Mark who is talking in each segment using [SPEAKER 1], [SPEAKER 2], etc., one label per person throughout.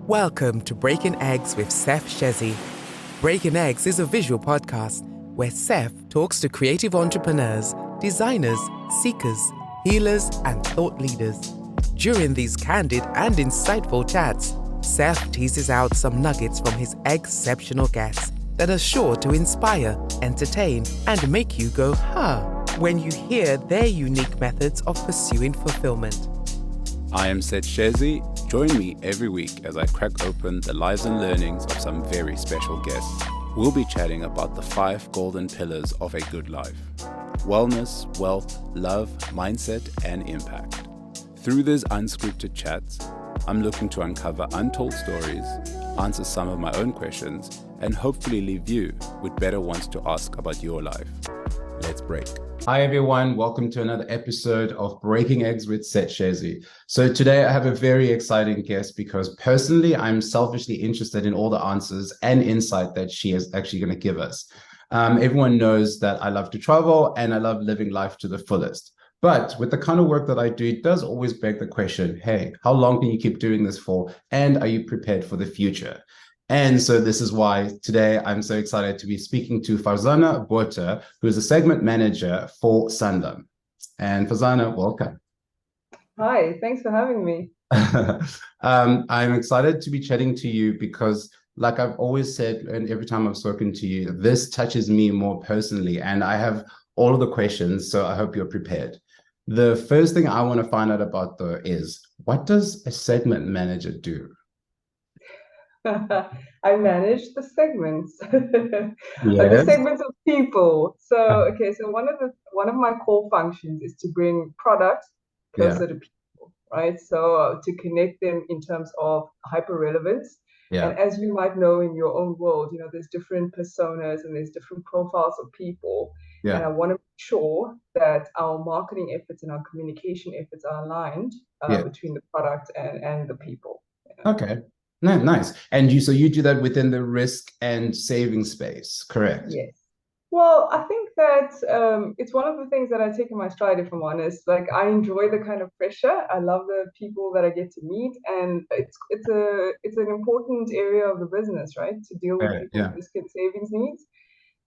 [SPEAKER 1] Welcome to Breaking Eggs with Seth Shezi. Breaking Eggs is a visual podcast where Seth talks to creative entrepreneurs, designers, seekers, healers, and thought leaders. During these candid and insightful chats, Seth teases out some nuggets from his exceptional guests that are sure to inspire, entertain, and make you go, huh, when you hear their unique methods of pursuing fulfillment.
[SPEAKER 2] I am Seth Shezi. Join me every week as I crack open the lives and learnings of some very special guests. We'll be chatting about the 5 golden pillars of a good life: wellness, wealth, love, mindset, and impact. Through these unscripted chats, I'm looking to uncover untold stories, answer some of my own questions, and hopefully leave you with better ones to ask about your life. Let's break.
[SPEAKER 3] Hi, everyone. Welcome to another episode of Breaking Eggs with Seth Shezi. So today I have a very exciting guest because personally, I'm selfishly interested in all the answers and insight that she is actually going to give us. Everyone knows that I love to travel and I love living life to the fullest. But with the kind of work that I do, it does always beg the question, hey, how long can you keep doing this for? And are you prepared for the future? And so this is why today I'm so excited to be speaking to Farzana Botha, who is a segment manager for Sanlam. And Farzana, welcome.
[SPEAKER 4] Hi, thanks for having me.
[SPEAKER 3] I'm excited to be chatting to you because, like I've always said, and every time I've spoken to you, this touches me more personally, and I have all of the questions, so I hope you're prepared. The first thing I want to find out about, though, is what does a segment manager do?
[SPEAKER 4] I manage the segments,
[SPEAKER 3] Yes.
[SPEAKER 4] the segments of people. So one of my core functions is to bring products closer to people, right? So to connect them in terms of hyper relevance.
[SPEAKER 3] Yeah.
[SPEAKER 4] And as you might know in your own world, there's different personas and there's different profiles of people.
[SPEAKER 3] Yeah.
[SPEAKER 4] And I want to make sure that our marketing efforts and our communication efforts are aligned between the product and the people.
[SPEAKER 3] Okay. No, nice. And you do that within the risk and savings space, correct?
[SPEAKER 4] Yes. Well, I think that it's one of the things that I take in my stride, if I'm honest. Like, I enjoy the kind of pressure. I love the people that I get to meet, and it's an important area of the business, right? To deal with people's risk and savings needs.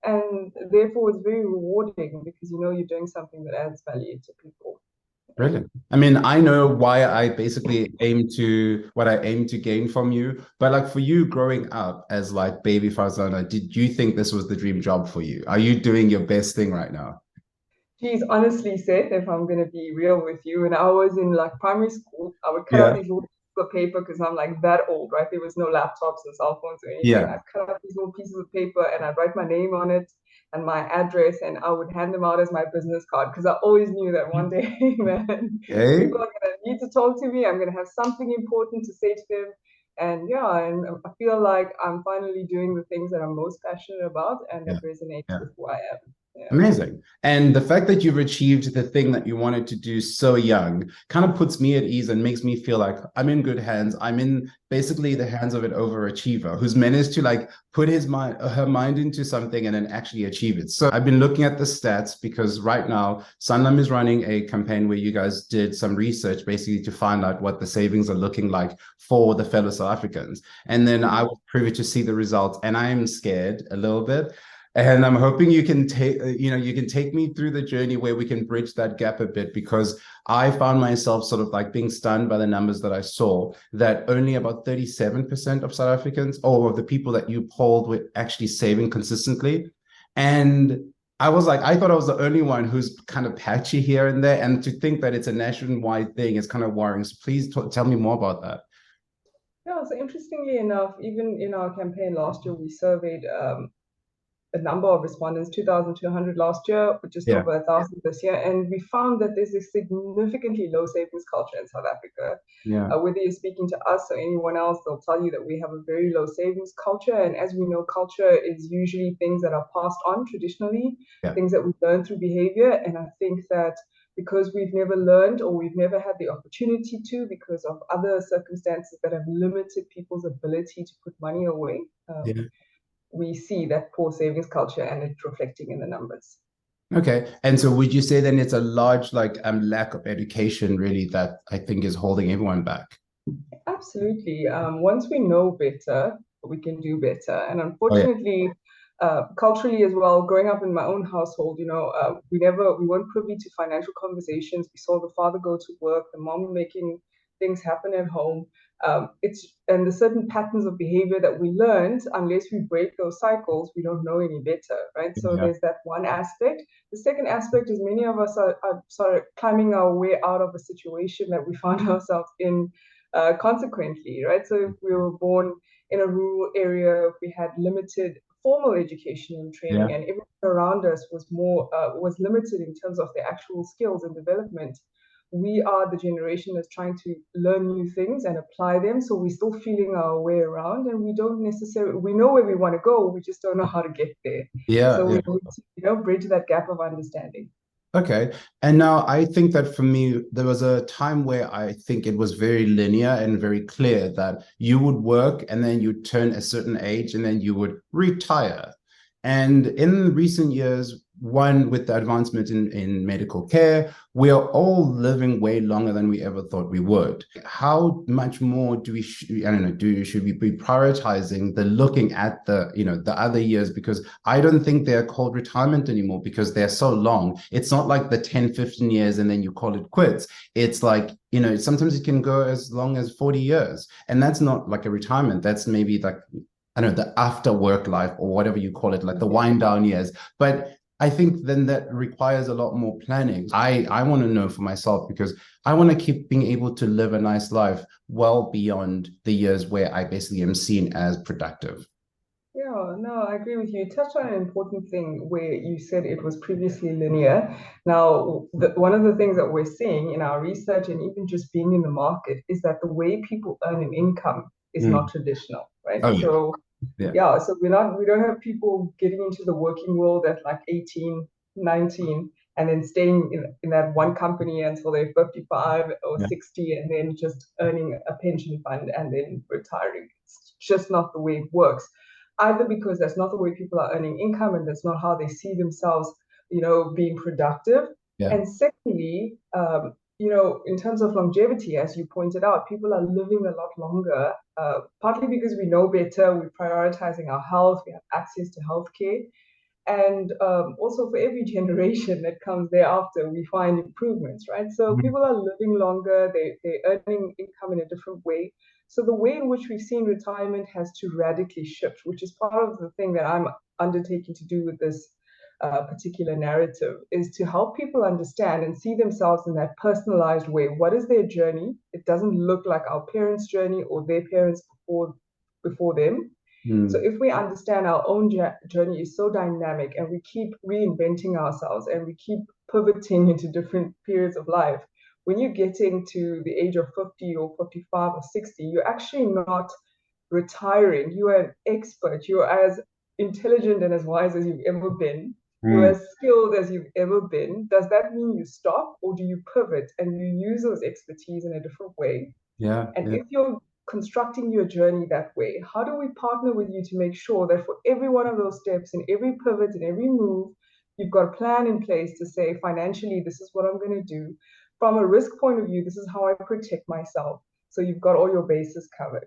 [SPEAKER 4] And therefore it's very rewarding because you're doing something that adds value to people.
[SPEAKER 3] Brilliant. I mean, I know why I basically aim to gain from you, but like for you growing up as like baby Farzana, did you think this was the dream job for you? Are you doing your best thing right now?
[SPEAKER 4] Geez, honestly, Seth, if I'm going to be real with you, when I was in like primary school, I would cut out these little pieces of paper because I'm like that old, right? There was no laptops and cell phones or anything. I'd cut out these little pieces of paper and I'd write my name on it and my address, and I would hand them out as my business card because I always knew that one day, man, people are going to need to talk to me. I'm going to have something important to say to them. And I feel like I'm finally doing the things that I'm most passionate about and that resonates with who I am. Yeah.
[SPEAKER 3] Amazing. And the fact that you've achieved the thing that you wanted to do so young kind of puts me at ease and makes me feel like I'm in good hands. I'm in basically the hands of an overachiever who's managed to like put her mind into something and then actually achieve it. So I've been looking at the stats because right now Sanlam is running a campaign where you guys did some research basically to find out what the savings are looking like for the fellow South Africans. And then I was privy to see the results, and I am scared a little bit. And I'm hoping you can take me through the journey where we can bridge that gap a bit, because I found myself sort of like being stunned by the numbers that I saw, that only about 37% of South Africans, or of the people that you polled, were actually saving consistently. And I was like, I thought I was the only one who's kind of patchy here and there. And to think that it's a nationwide thing is kind of worrying. So please tell me more about that.
[SPEAKER 4] Yeah, so interestingly enough, even in our campaign last year, we surveyed a number of respondents, 2,200 last year, just over 1,000 this year. And we found that there's a significantly low savings culture in South Africa. Whether you're speaking to us or anyone else, they'll tell you that we have a very low savings culture. And as we know, culture is usually things that are passed on traditionally, things that we learn through behavior. And I think that because we've never learned, or we've never had the opportunity to, because of other circumstances that have limited people's ability to put money away, we see that poor savings culture, and it's reflecting in the numbers.
[SPEAKER 3] Okay. And so would you say then it's a large lack of education really that I think is holding everyone back?
[SPEAKER 4] Absolutely. Once we know better, we can do better. And
[SPEAKER 3] Oh yeah.
[SPEAKER 4] unfortunately, culturally as well, growing up in my own household, we weren't privy to financial conversations. We saw the father go to work, the mom making things happen at home. And the certain patterns of behavior that we learned, unless we break those cycles, we don't know any better, right? So
[SPEAKER 3] Yeah.
[SPEAKER 4] there's that one aspect. The second aspect is many of us are sort of climbing our way out of a situation that we found ourselves in consequently, right? So if we were born in a rural area, if we had limited formal education and training,
[SPEAKER 3] Yeah.
[SPEAKER 4] and everything around us was limited in terms of the actual skills and development. We are the generation that's trying to learn new things and apply them. So we're still feeling our way around, and we know where we want to go. We just don't know how to get there.
[SPEAKER 3] Yeah.
[SPEAKER 4] So we
[SPEAKER 3] Yeah.
[SPEAKER 4] need to, bridge that gap of understanding.
[SPEAKER 3] Okay. And now I think that for me, there was a time where I think it was very linear and very clear that you would work and then you'd turn a certain age and then you would retire. And in recent years, one, with the advancement in medical care, we are all living way longer than we ever thought we would. How much more do we, I don't know, should we be prioritizing the looking at the other years? Because I don't think they're called retirement anymore because they're so long. It's not like the 10, 15 years and then you call it quits. It's like, sometimes it can go as long as 40 years. And that's not like a retirement. That's maybe like, I don't know, the after work life or whatever you call it, like the wind down years. But I think then that requires a lot more planning. I want to know for myself because I want to keep being able to live a nice life well beyond the years where I basically am seen as productive.
[SPEAKER 4] Yeah, no, I agree with you. You touched on an important thing where you said it was previously linear. Now, one of the things that we're seeing in our research and even just being in the market is that the way people earn an income is not traditional, right?
[SPEAKER 3] Oh, yeah.
[SPEAKER 4] So
[SPEAKER 3] Yeah.
[SPEAKER 4] yeah, so we don't have people getting into the working world at like 18, 19, and then staying in that one company until they're 55 or
[SPEAKER 3] Yeah.
[SPEAKER 4] 60 and then just earning a pension fund and then retiring. It's just not the way it works. Either because that's not the way people are earning income and that's not how they see themselves, being productive.
[SPEAKER 3] Yeah.
[SPEAKER 4] And secondly, in terms of longevity, as you pointed out, people are living a lot longer, partly because we know better, we're prioritizing our health, we have access to healthcare. And also for every generation that comes thereafter, we find improvements, right? So people are living longer, they're earning income in a different way. So the way in which we've seen retirement has to radically shift, which is part of the thing that I'm undertaking to do with this particular narrative, is to help people understand and see themselves in that personalized way. What is their journey? It doesn't look like our parents' journey or their parents before them. So if we understand our own journey is so dynamic and we keep reinventing ourselves and we keep pivoting into different periods of life, when you're getting to the age of 50 or 55 or 60, you're actually not retiring. You are an expert. You're as intelligent and as wise as you've ever been. You're as skilled as you've ever been. Does that mean you stop or do you pivot and you use those expertise in a different way?
[SPEAKER 3] Yeah.
[SPEAKER 4] And
[SPEAKER 3] Yeah.
[SPEAKER 4] if you're constructing your journey that way, how do we partner with you to make sure that for every one of those steps and every pivot and every move, you've got a plan in place to say, financially, this is what I'm going to do. From a risk point of view, this is how I protect myself. So you've got all your bases covered.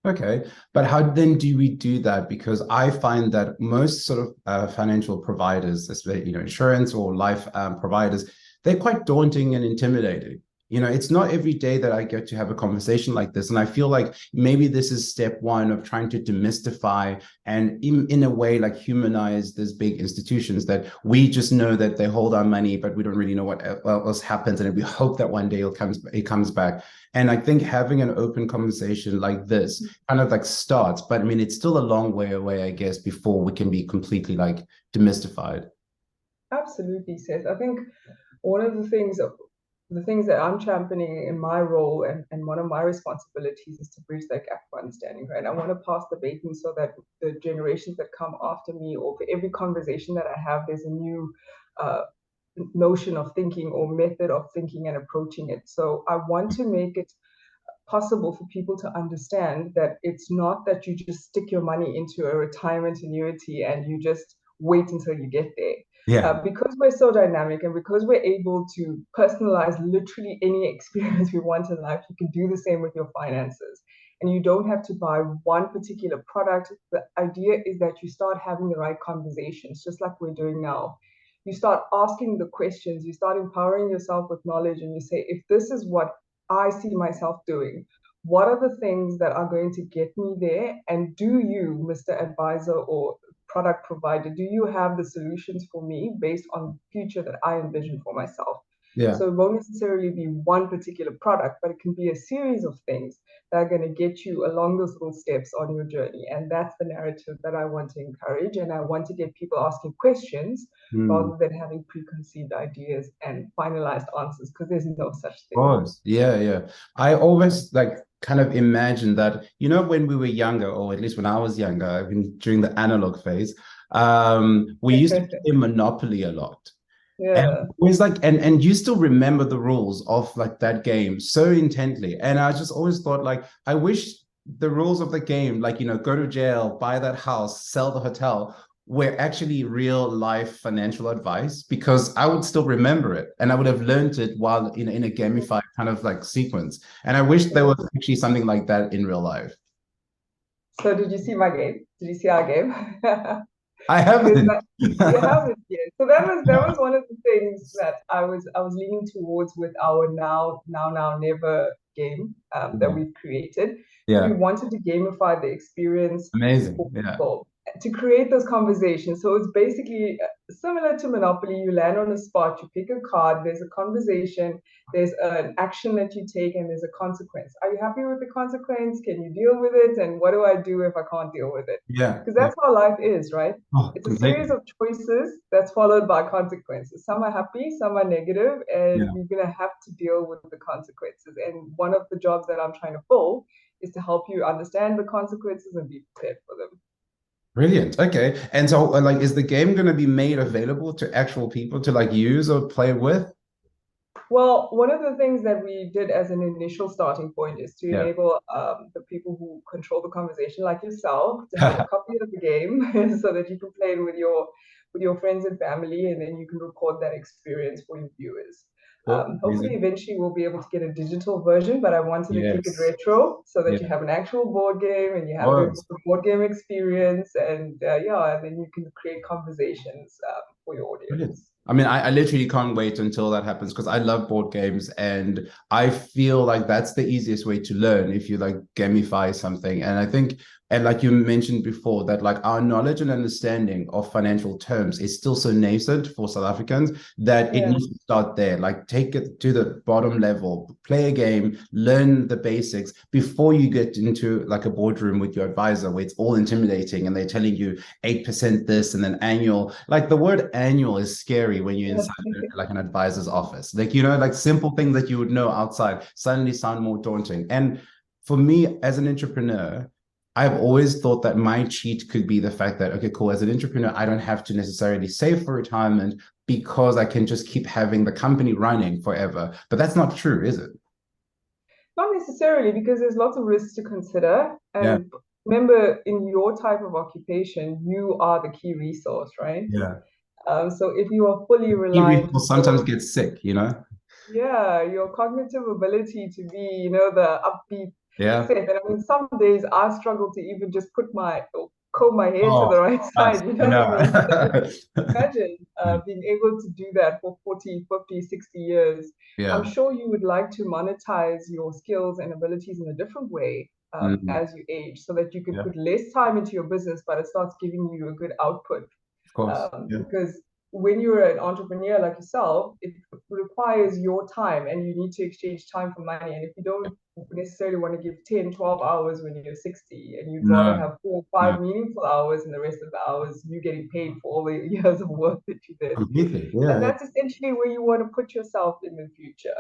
[SPEAKER 3] Okay, but how then do we do that? Because I find that most sort of financial providers, especially insurance or life providers, they're quite daunting and intimidating. It's not every day that I get to have a conversation like this, and I feel like maybe this is step one of trying to demystify and, in a way, like humanize these big institutions that we just know that they hold our money, but we don't really know what else happens, and we hope that one day it comes back. And I think having an open conversation like this kind of like starts, but I mean, it's still a long way away, I guess, before we can be completely like demystified.
[SPEAKER 4] Absolutely, Seth. I think one of the things that I'm championing in my role and one of my responsibilities is to bridge that gap of understanding, right? I want to pass the baton so that the generations that come after me, or for every conversation that I have, there's a new uh, notion of thinking or method of thinking and approaching it. So I want to make it possible for people to understand that it's not that you just stick your money into a retirement annuity and you just wait until you get there.
[SPEAKER 3] Yeah.
[SPEAKER 4] Because we're so dynamic and because we're able to personalize literally any experience we want in life, you can do the same with your finances. And you don't have to buy one particular product. The idea is that you start having the right conversations, just like we're doing now. You start asking the questions, you start empowering yourself with knowledge, and you say, if this is what I see myself doing, what are the things that are going to get me there? And do you, Mr. Advisor or product provider, do you have the solutions for me based on the future that I envision for myself?
[SPEAKER 3] Yeah.
[SPEAKER 4] So it won't necessarily be one particular product, but it can be a series of things that are going to get you along those little steps on your journey. And that's the narrative that I want to encourage. And I want to get people asking questions rather than having preconceived ideas and finalized answers, because there's no such thing.
[SPEAKER 3] Of course. Yeah, yeah. I always like kind of imagine that, you know, when we were younger, or at least when I was younger, during the analog phase, we used to play Monopoly a lot. And
[SPEAKER 4] Yeah.
[SPEAKER 3] always like, and you still remember the rules of like that game so intently. And I just always thought like, I wish the rules of the game, like, you know, go to jail, buy that house, sell the hotel, were actually real life financial advice, because I would still remember it and I would have learned it while in a gamified kind of like sequence. And I wish there was actually something like that in real life.
[SPEAKER 4] So did you see my game? Did you see our game?
[SPEAKER 3] I haven't.
[SPEAKER 4] You haven't yet. So that was one of the things that I was leaning towards with our now never game that we created.
[SPEAKER 3] Yeah.
[SPEAKER 4] We wanted to gamify the experience
[SPEAKER 3] Amazing.
[SPEAKER 4] for
[SPEAKER 3] Yeah.
[SPEAKER 4] people, to create those conversations. So it's basically similar to Monopoly. You land on a spot, you pick a card, there's a conversation, there's an action that you take, and there's a consequence. Are you happy with the consequence? Can you deal with it? And what do I do if I can't deal with it?
[SPEAKER 3] Yeah.
[SPEAKER 4] Because that's how life is, right?
[SPEAKER 3] Oh,
[SPEAKER 4] It's a series of choices that's followed by consequences. Some are happy, some are negative, and you're going to have to deal with the consequences. And one of the jobs that I'm trying to fill is to help you understand the consequences and be prepared for them.
[SPEAKER 3] Brilliant. Okay. And so like, is the game going to be made available to actual people to like use or play with?
[SPEAKER 4] Well, one of the things that we did as an initial starting point is to enable the people who control the conversation, like yourself, to have a copy of the game so that you can play it with your friends and family, and then you can record that experience for your viewers. Hopefully, eventually, we'll be able to get a digital version, but I wanted to keep it retro so that you have an actual board game and you have the board game experience, and and then you can create conversations for your audience.
[SPEAKER 3] Brilliant. I mean, I literally can't wait until that happens, because I love board games and I feel like that's the easiest way to learn, if you like gamify something. And I think, and like you mentioned before, that like our knowledge and understanding of financial terms is still so nascent for South Africans that it needs to start there. Like take it to the bottom level, play a game, learn the basics before you get into like a boardroom with your advisor where it's all intimidating and they're telling you 8% this and then annual. Like the word annual is scary when you're inside like an advisor's office. Like, you know, like simple things that you would know outside suddenly sound more daunting. And for me as an entrepreneur, I've always thought that my cheat could be the fact that, okay, cool, as an entrepreneur, I don't have to necessarily save for retirement because I can just keep having the company running forever. But that's not true, is it?
[SPEAKER 4] Not necessarily, because there's lots of risks to consider. And remember, in your type of occupation, you are the key resource, right?
[SPEAKER 3] Yeah.
[SPEAKER 4] So if you are fully reliant,
[SPEAKER 3] people sometimes get sick, you know?
[SPEAKER 4] Yeah, your cognitive ability to be, you know, the upbeat
[SPEAKER 3] Yeah.
[SPEAKER 4] Seth. And I mean, some days I struggle to even just comb my hair to the right side, you know what I mean? So imagine being able to do that for 40, 50, 60 years. I'm sure you would like to monetize your skills and abilities in a different way as you age, so that you can put less time into your business, but it starts giving you a good output.
[SPEAKER 3] Of course.
[SPEAKER 4] Because when you're an entrepreneur like yourself, it requires your time and you need to exchange time for money. And if you don't necessarily want to give 10, 12 hours when you're 60, and you'd rather have 4 or 5 meaningful hours, and the rest of the hours you're getting paid for all the years of work that you did.
[SPEAKER 3] Completely.
[SPEAKER 4] And that's essentially where you want to put yourself in the future.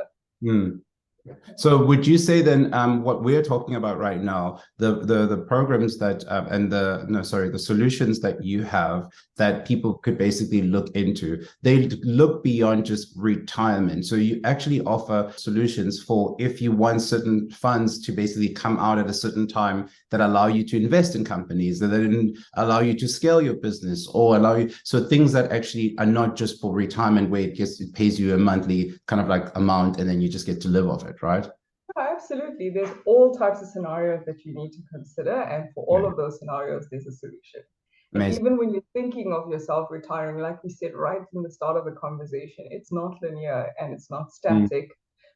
[SPEAKER 3] So would you say then what we're talking about right now, the programs that the solutions that you have that people could basically look into, they look beyond just retirement. So you actually offer solutions for if you want certain funds to basically come out at a certain time that allow you to invest in companies, that then allow you to scale your business or allow you, so things that actually are not just for retirement where it pays you a monthly kind of like amount and then you just get to live off it, right?
[SPEAKER 4] Absolutely. There's all types of scenarios that you need to consider, and for all of those scenarios, there's a solution. And
[SPEAKER 3] Amazing.
[SPEAKER 4] even when you're thinking of yourself retiring, like we said right from the start of the conversation, it's not linear and it's not static.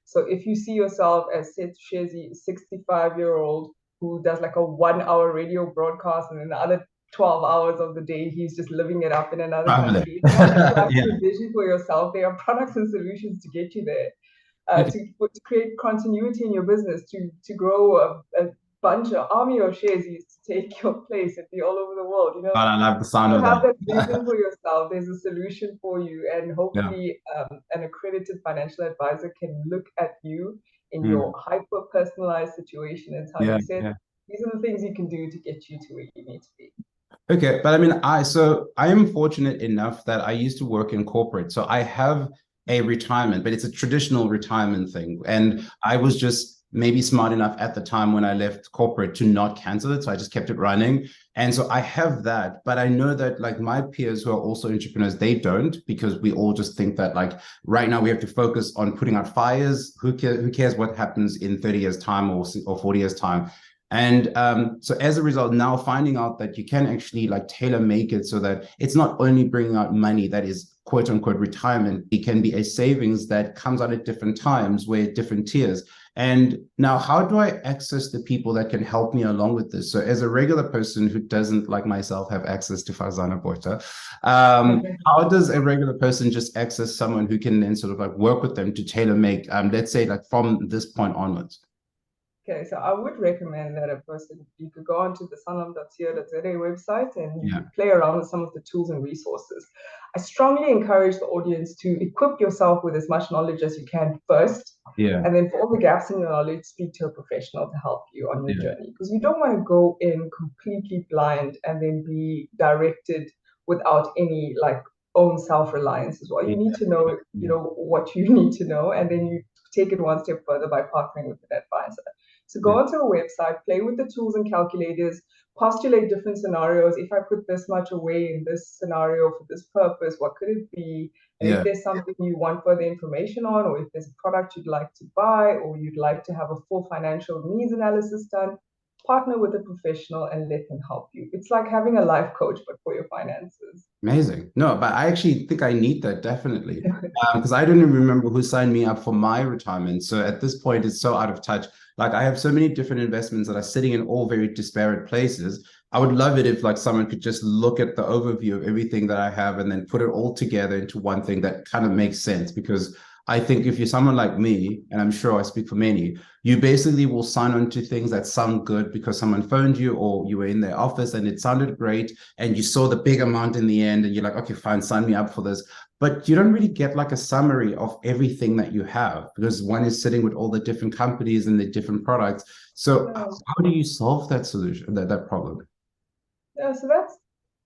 [SPEAKER 4] So if you see yourself as Seth Shezi, 65-year-old who does like a 1 hour radio broadcast and then the other 12 hours of the day he's just living it up in another country. If that's your vision for yourself, there are products and solutions to get you there. To create continuity in your business, to grow a bunch of army of shares to take your place and be all over the world. You know,
[SPEAKER 3] I love the sound of
[SPEAKER 4] have
[SPEAKER 3] that.
[SPEAKER 4] that vision for yourself. There's a solution for you, and hopefully, an accredited financial advisor can look at you in your hyper personalized situation and tell you, Seth, these are the things you can do to get you to where you need to be.
[SPEAKER 3] Okay, but I mean, I am fortunate enough that I used to work in corporate, so I have a retirement, but it's a traditional retirement thing. And I was just maybe smart enough at the time when I left corporate to not cancel it. So I just kept it running. And so I have that, but I know that like my peers who are also entrepreneurs, they don't, because we all just think that like right now we have to focus on putting out fires. Who cares what happens in 30 years time or 40 years time? And so as a result, now finding out that you can actually like tailor make it so that it's not only bringing out money that is quote unquote retirement, it can be a savings that comes out at different times where different tiers. And now how do I access the people that can help me along with this? So as a regular person who doesn't like myself have access to Farzana Botha, how does a regular person just access someone who can then sort of like work with them to tailor make, let's say like from this point onwards?
[SPEAKER 4] Okay, so I would recommend that a person, you could go onto the sanlam.co.za website and you could play around with some of the tools and resources. I strongly encourage the audience to equip yourself with as much knowledge as you can first. And then for all the gaps in your knowledge, speak to a professional to help you on your journey. Because you don't want to go in completely blind and then be directed without any like own self-reliance as well. You need to know, you know, what you need to know, and then you take it one step further by partnering with an advisor. So go onto a website, play with the tools and calculators, postulate different scenarios. If I put this much away in this scenario for this purpose, what could it be? And if there's something you want further information on, or if there's a product you'd like to buy, or you'd like to have a full financial needs analysis done, partner with a professional and let them help you. It's like having a life coach, but for your finances.
[SPEAKER 3] Amazing. No, but I actually think I need that definitely, because I don't even remember who signed me up for my retirement. So at this point, it's so out of touch. Like I have so many different investments that are sitting in all very disparate places. I would love it if like someone could just look at the overview of everything that I have and then put it all together into one thing that kind of makes sense. Because I think if you're someone like me, and I'm sure I speak for many, you basically will sign on to things that sound good because someone phoned you or you were in their office and it sounded great and you saw the big amount in the end and you're like, okay, fine, sign me up for this. But you don't really get like a summary of everything that you have because one is sitting with all the different companies and the different products. So how do you solve that solution, that problem?
[SPEAKER 4] Yeah, so that's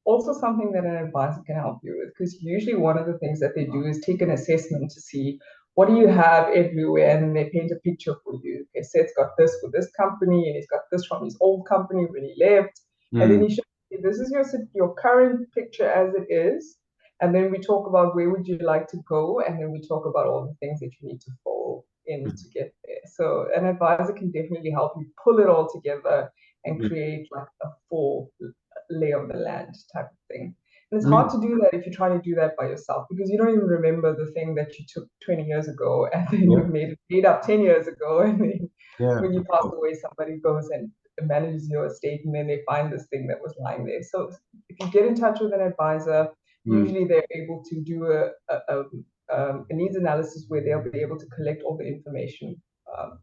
[SPEAKER 4] also something that an advisor can help you with, because usually one of the things that they do is take an assessment to see what do you have everywhere, and they paint a picture for you. Okay, Seth's got this for this company, and he's got this from his old company when he left, and then he shows you, this is your current picture as it is, and then we talk about where would you like to go, and then we talk about all the things that you need to fall in to get there. So an advisor can definitely help you pull it all together and create like a full lay of the land type of thing. And it's hard to do that if you're trying to do that by yourself, because you don't even remember the thing that you took 20 years ago and then you made up 10 years ago. And then when you pass away, somebody goes and manages your estate and then they find this thing that was lying there. So if you get in touch with an advisor, usually they're able to do a needs analysis where they'll be able to collect all the information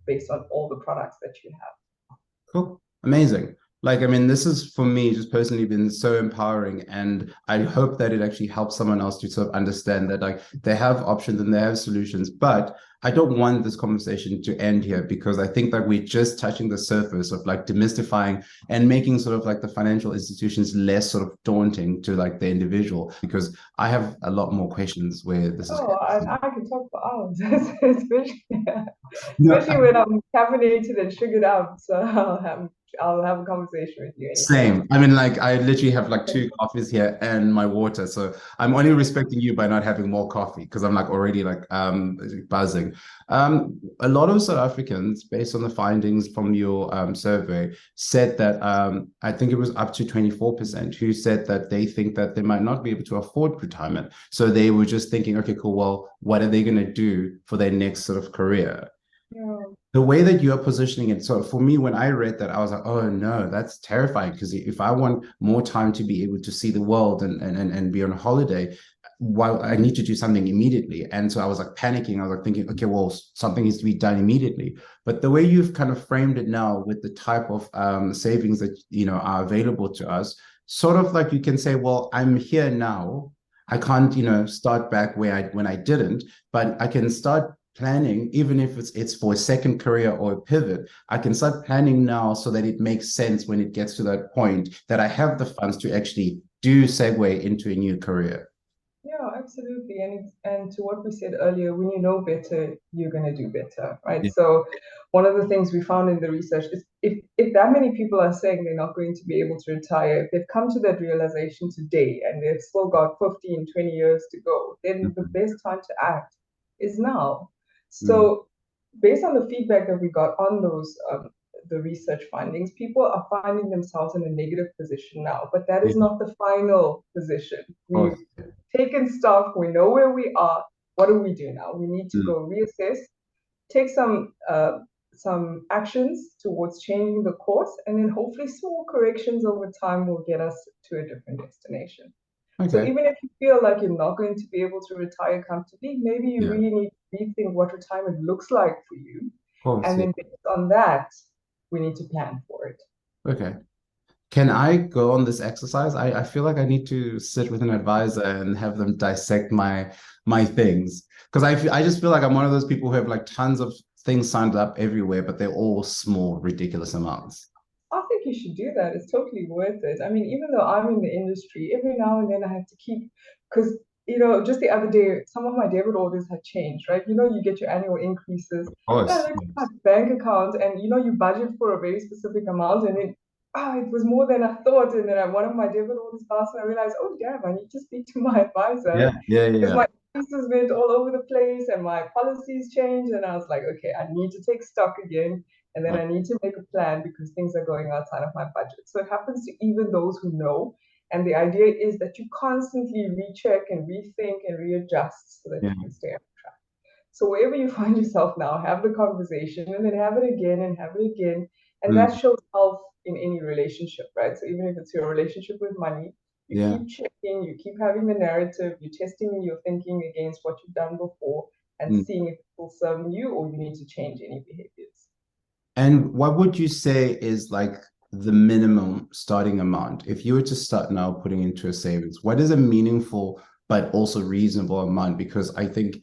[SPEAKER 4] based on all the products that you have.
[SPEAKER 3] Cool. Amazing. Like, I mean, this is for me just personally been so empowering, and I hope that it actually helps someone else to sort of understand that like they have options and they have solutions. But I don't want this conversation to end here because I think that we're just touching the surface of like demystifying and making sort of like the financial institutions less sort of daunting to like the individual, because I have a lot more questions where this is.
[SPEAKER 4] Oh, I can talk for hours, especially
[SPEAKER 3] No,
[SPEAKER 4] especially when I'm caffeinated and sugared up. So I'll have a conversation with you anytime.
[SPEAKER 3] same. I mean, like I literally have like two coffees here and my water. So I'm only respecting you by not having more coffee because I'm like already like buzzing. A lot of South Africans, based on the findings from your survey, said that I think it was up to 24% who said that they think that they might not be able to afford retirement. So they were just thinking, okay, cool, well, what are they going to do for their next sort of career?
[SPEAKER 4] Yeah.
[SPEAKER 3] The way that you're positioning it, so for me, when I read that, I was like, oh no, that's terrifying. Because if I want more time to be able to see the world and be on a holiday, while I need to do something immediately. And so I was like panicking. I was like thinking, okay, well, something needs to be done immediately. But the way you've kind of framed it now with the type of savings that are available to us, sort of like you can say, well, I'm here now. I can't, start back when I didn't, but I can start planning, even if it's for a second career or a pivot. I can start planning now so that it makes sense when it gets to that point that I have the funds to actually do segue into a new career.
[SPEAKER 4] Yeah, absolutely. And to what we said earlier, when you know better, you're gonna do better, right?
[SPEAKER 3] Yeah.
[SPEAKER 4] So one of the things we found in the research is if that many people are saying they're not going to be able to retire, if they've come to that realization today and they've still got 15, 20 years to go, then the best time to act is now. So based on the feedback that we got on those the research findings, people are finding themselves in a negative position now, but that is
[SPEAKER 3] Yeah.
[SPEAKER 4] not the final position.
[SPEAKER 3] Oh,
[SPEAKER 4] We've taken stock, we know where we are. What do we do now? We need to go reassess, take some actions towards changing the course, and then hopefully small corrections over time will get us to a different destination. So
[SPEAKER 3] okay.
[SPEAKER 4] even if you feel like you're not going to be able to retire comfortably, maybe you
[SPEAKER 3] Yeah.
[SPEAKER 4] really need to rethink what retirement looks like for you.
[SPEAKER 3] Of course.
[SPEAKER 4] And
[SPEAKER 3] Yeah.
[SPEAKER 4] then based on that, we need to plan for it.
[SPEAKER 3] Okay. Can I go on this exercise? I feel like I need to sit with an advisor and have them dissect my things. Because I just feel like I'm one of those people who have like tons of things signed up everywhere, but they're all small, ridiculous amounts.
[SPEAKER 4] I think you should do that. It's totally worth it. I mean, even though I'm in the industry, every now and then I have to keep, because, just the other day, some of my debit orders had changed, right? You get your annual increases.
[SPEAKER 3] Of
[SPEAKER 4] And I
[SPEAKER 3] course.
[SPEAKER 4] looked at my bank account and, you budget for a very specific amount and then, it was more than I thought. And then one of my debit orders passed and I realized, oh, damn, I need to speak to my advisor
[SPEAKER 3] Yeah, yeah,
[SPEAKER 4] because
[SPEAKER 3] yeah.
[SPEAKER 4] my increases went all over the place and my policies changed. And I was like, okay, I need to take stock again. And then I need to make a plan because things are going outside of my budget. So it happens to even those who know. And the idea is that you constantly recheck and rethink and readjust so that
[SPEAKER 3] Yeah.
[SPEAKER 4] you can stay on track. So wherever you find yourself now, have the conversation and then have it again and have it again. And that shows health in any relationship, right? So even if it's your relationship with money, you
[SPEAKER 3] Yeah.
[SPEAKER 4] keep checking, you keep having the narrative, you're testing your thinking against what you've done before and seeing if it's still serving you or you need to change any behaviors.
[SPEAKER 3] And what would you say is like the minimum starting amount? If you were to start now putting into a savings, what is a meaningful but also reasonable amount? Because I think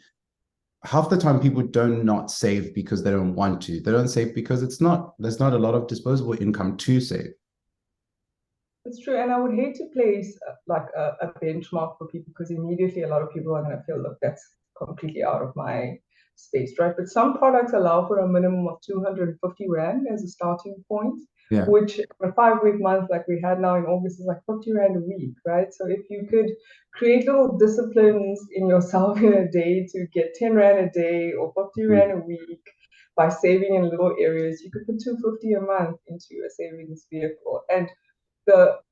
[SPEAKER 3] half the time people don't not save because they don't want to. They don't save because there's not a lot of disposable income to save.
[SPEAKER 4] It's true, and I would hate to place like a benchmark for people because immediately a lot of people are going to feel, look, that's completely out of my space, right? But some products allow for a minimum of 250 Rand as a starting point,
[SPEAKER 3] Yeah.
[SPEAKER 4] which a 5-week month like we had now in August is like 50 Rand a week, right? So if you could create little disciplines in yourself in a day to get 10 Rand a day or 50 Rand a week by saving in little areas, you could put 250 a month into a savings vehicle. And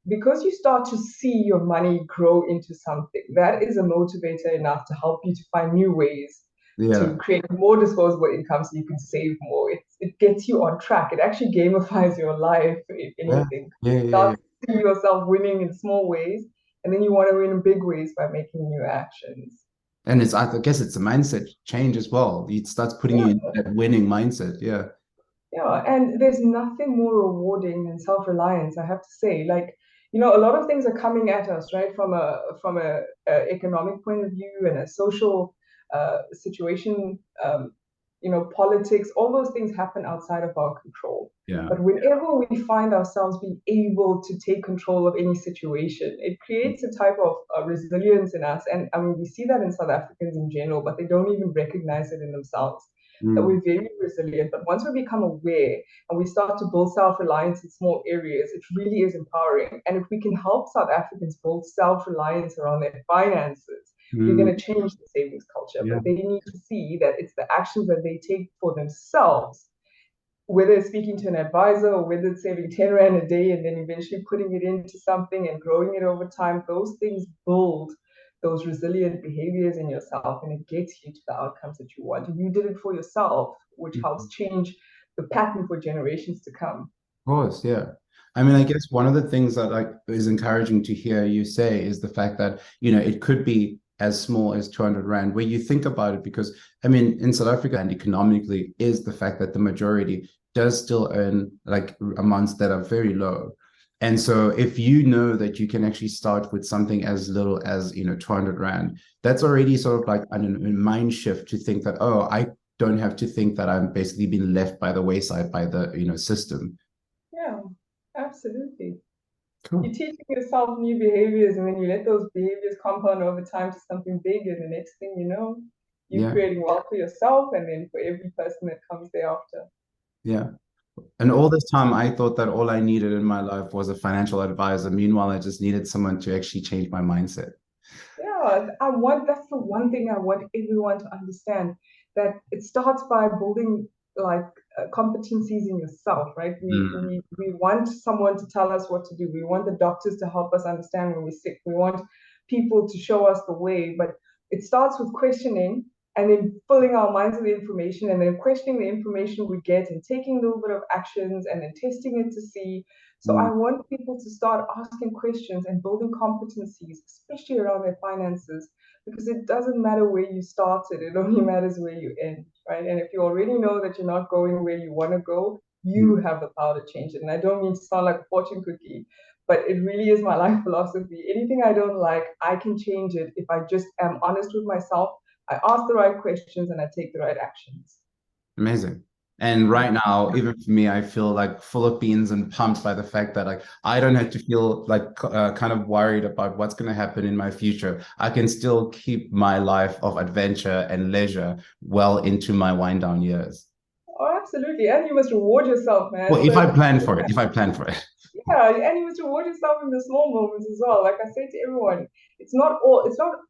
[SPEAKER 4] because you start to see your money grow into something, that is a motivator enough to help you to find new ways to create more disposable income so you can save more. It gets you on track. It actually gamifies your life, if anything. You start to see yourself winning in small ways, and then you want to win in big ways by making new actions.
[SPEAKER 3] And I guess it's a mindset change as well. It starts putting you in that winning mindset. Yeah.
[SPEAKER 4] Yeah, and there's nothing more rewarding than self-reliance, I have to say. Like, a lot of things are coming at us, right, from a economic point of view and a social situation politics, all those things happen outside of our control.
[SPEAKER 3] Yeah.
[SPEAKER 4] But whenever we find ourselves being able to take control of any situation, it creates a type of resilience in us. And I mean, we see that in South Africans in general, but they don't even recognize it in themselves, that we're very resilient. But once we become aware and we start to build self-reliance in small areas, it really is empowering. And if we can help South Africans build self-reliance around their finances, we're going to change the savings culture.
[SPEAKER 3] Yeah.
[SPEAKER 4] But they need to see that it's the actions that they take for themselves, whether it's speaking to an advisor or whether it's saving 10 Rand a day and then eventually putting it into something and growing it over time. Those things build those resilient behaviors in yourself, and it gets you to the outcomes that you want. And you did it for yourself, which helps change the pattern for generations to come.
[SPEAKER 3] Of course, yeah. I mean, I guess one of the things that is encouraging to hear you say is the fact that, it could be as small as 200 Rand, where you think about it, because I mean, in South Africa and economically is the fact that the majority does still earn amounts that are very low. And so if you know that you can actually start with something as little as, 200 Rand, that's already sort of like a mind shift to think that, oh, I don't have to think that I'm basically being left by the wayside by the, system.
[SPEAKER 4] Yeah, absolutely.
[SPEAKER 3] Cool.
[SPEAKER 4] You're teaching yourself new behaviors, and then you let those behaviors compound over time to something big, and the next thing you know, you're creating wealth for yourself and then for every person that comes thereafter.
[SPEAKER 3] Yeah. And all this time, I thought that all I needed in my life was a financial advisor. Meanwhile, I just needed someone to actually change my mindset.
[SPEAKER 4] Yeah, that's the one thing I want everyone to understand, that it starts by building competencies in yourself, right? We want someone to tell us what to do. We want the doctors to help us understand when we're sick. We want people to show us the way, but it starts with questioning and then filling our minds with the information and then questioning the information we get and taking a little bit of actions and then testing it to see. So I want people to start asking questions and building competencies, especially around their finances, because it doesn't matter where you started, it only matters where you end, right? And if you already know that you're not going where you want to go, you have the power to change it. And I don't mean to sound like a fortune cookie, but it really is my life philosophy. Anything I don't like, I can change it if I just am honest with myself, I ask the right questions, and I take the right actions.
[SPEAKER 3] Amazing. And right now, even for me, I feel full of beans and pumped by the fact that I don't have to feel kind of worried about what's going to happen in my future. I can still keep my life of adventure and leisure well into my wind down years.
[SPEAKER 4] Oh, absolutely. And you must reward yourself, man.
[SPEAKER 3] Well, if I plan for it.
[SPEAKER 4] Yeah, and you must reward yourself in the small moments as well. Like I say to everyone, it's not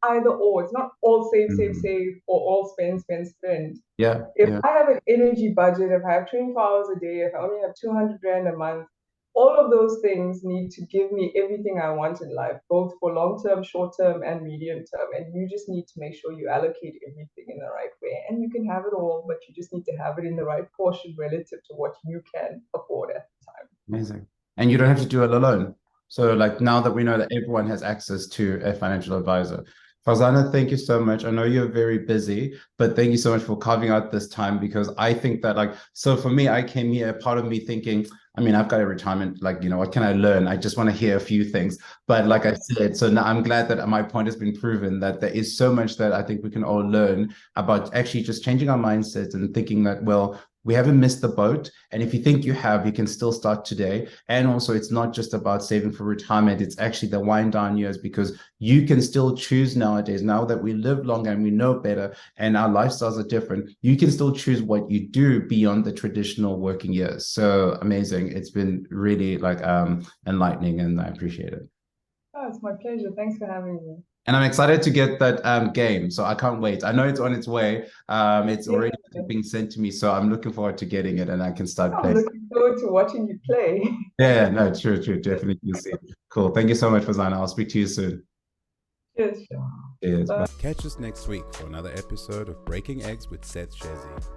[SPEAKER 4] either or. It's not all save, or all spend.
[SPEAKER 3] Yeah.
[SPEAKER 4] If I have an energy budget, if I have 24 hours a day, if I only have 200 Rand a month, all of those things need to give me everything I want in life, both for long-term, short-term, and medium-term. And you just need to make sure you allocate everything in the right way. And you can have it all, but you just need to have it in the right portion relative to what you can afford at the time.
[SPEAKER 3] Amazing. And you don't have to do it alone. So now that we know that everyone has access to a financial advisor. Farzana, thank you so much. I know you're very busy, but thank you so much for carving out this time, because I think that so for me, I came here, part of me thinking, I mean, I've got a retirement, what can I learn? I just want to hear a few things. But like I said, so now I'm glad that my point has been proven, that there is so much that I think we can all learn about actually just changing our mindsets and thinking that, well, we haven't missed the boat. And if you think you have, you can still start today. And also, it's not just about saving for retirement. It's actually the wind down years, because you can still choose nowadays, now that we live longer and we know better and our lifestyles are different, you can still choose what you do beyond the traditional working years. So amazing. It's been really enlightening, and I appreciate it.
[SPEAKER 4] Oh, it's my pleasure. Thanks for having me.
[SPEAKER 3] And I'm excited to get that game. So I can't wait. I know it's on its way. It's already being sent to me. So I'm looking forward to getting it, and I can start playing.
[SPEAKER 4] I'm looking forward to watching you play.
[SPEAKER 3] Yeah, no, true. Definitely. Cool. Thank you so much, Farzana. I'll speak to you soon.
[SPEAKER 4] Cheers.
[SPEAKER 3] Cheers. Bye.
[SPEAKER 2] Catch us next week for another episode of Breaking Eggs with Seth Shezi.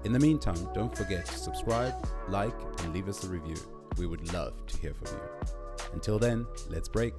[SPEAKER 2] In the meantime, don't forget to subscribe, like, and leave us a review. We would love to hear from you. Until then, let's break.